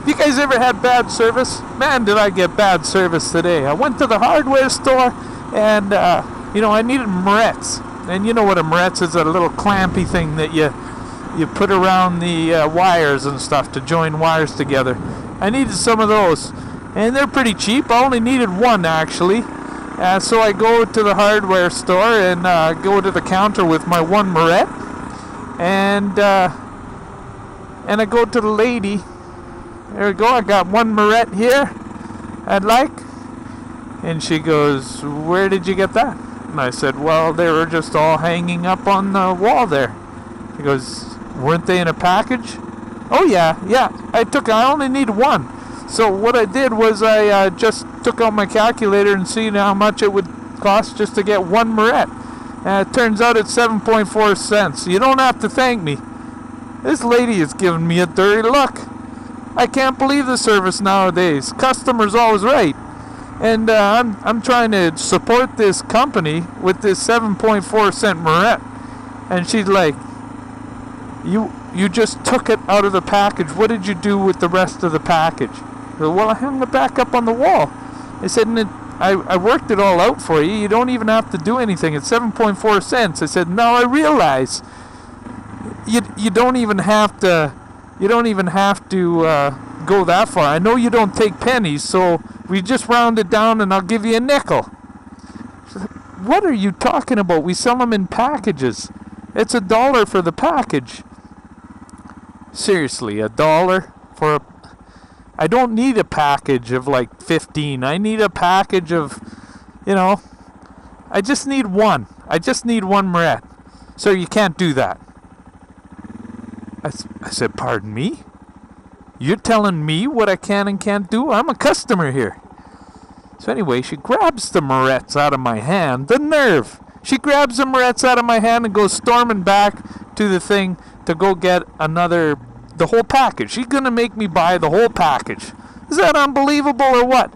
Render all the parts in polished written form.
You guys ever had bad service? Man, did I get bad service today. I went to the hardware store and, I needed Moretz. And you know what a Moretz is, a little clampy thing that you put around the wires and stuff to join wires together. I needed some of those. And they're pretty cheap. I only needed one, actually. So I go to the hardware store and go to the counter with my one Moret. And I go to the lady. There we go, I got one Moret here I'd like. And she goes, where did you get that? And I said, well, they were just all hanging up on the wall there. She goes, weren't they in a package? Oh yeah, I only need one. So what I did was I just took out my calculator and seen how much it would cost just to get one Moret. And it turns out it's 7.4 cents. You don't have to thank me. This lady is giving me a dirty look. I can't believe the service nowadays. Customer's always right. And I'm trying to support this company with this 7.4 cent Moret. And she's like, you just took it out of the package. What did you do with the rest of the package? I said, well, I hung it back up on the wall. I said, I worked it all out for you. You don't even have to do anything. It's 7.4 cents. I said, now I realize you don't even have to. You don't even have to go that far. I know you don't take pennies, so we just round it down and I'll give you a nickel. What are you talking about? We sell them in packages. It's $1 for the package. Seriously, $1 for a... I don't need a package of like 15. I need a package of, I just need one. I just need one Moret. So you can't do that. I said, pardon me? You're telling me what I can and can't do? I'm a customer here. So anyway, she grabs the Moretz out of my hand. The nerve! She grabs the Moretz out of my hand and goes storming back to the thing to go get the whole package. She's going to make me buy the whole package. Is that unbelievable or what?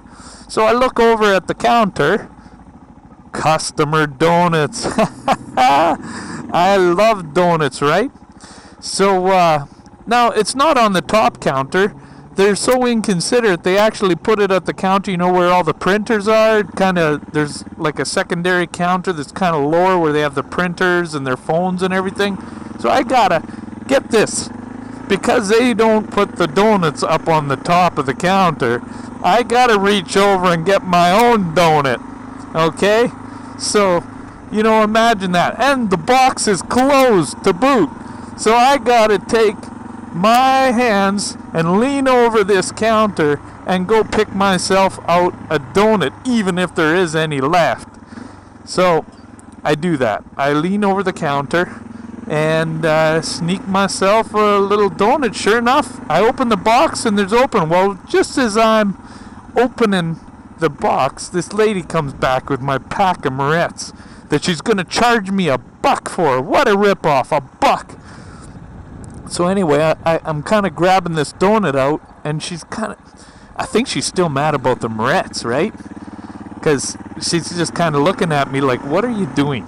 So I look over at the counter. Customer donuts. I love donuts, right? So, now, it's not on the top counter. They're so inconsiderate, they actually put it at the counter, where all the printers are. There's like a secondary counter that's kind of lower where they have the printers and their phones and everything. So I gotta get this. Because they don't put the donuts up on the top of the counter, I gotta reach over and get my own donut. Okay? So, imagine that. And the box is closed to boot. So I gotta take my hands and lean over this counter and go pick myself out a donut, even if there is any left. So I do that. I lean over the counter and sneak myself a little donut. Sure enough, I open the box and there's open. Well, just as I'm opening the box, this lady comes back with my pack of Moretz that she's gonna charge me $1 for. What a ripoff, $1. So anyway, I'm kind of grabbing this donut out, and I think she's still mad about the Moretz, right? Because she's just kind of looking at me like, what are you doing?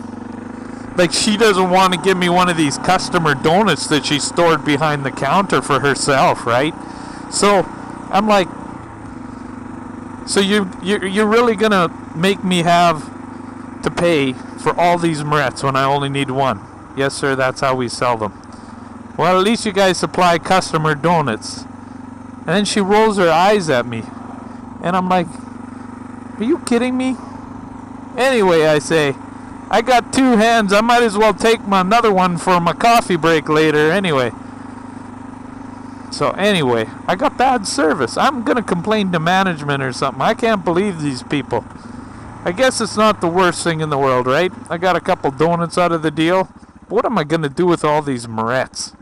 Like, she doesn't want to give me one of these customer donuts that she stored behind the counter for herself, right? So I'm like, so you're really going to make me have to pay for all these Moretz when I only need one? Yes, sir, that's how we sell them. Well, at least you guys supply customer donuts. And then she rolls her eyes at me. And I'm like, are you kidding me? Anyway, I say, I got 2 hands. I might as well take another one for my coffee break later anyway. So anyway, I got bad service. I'm going to complain to management or something. I can't believe these people. I guess it's not the worst thing in the world, right? I got a couple donuts out of the deal. What am I going to do with all these Moretz?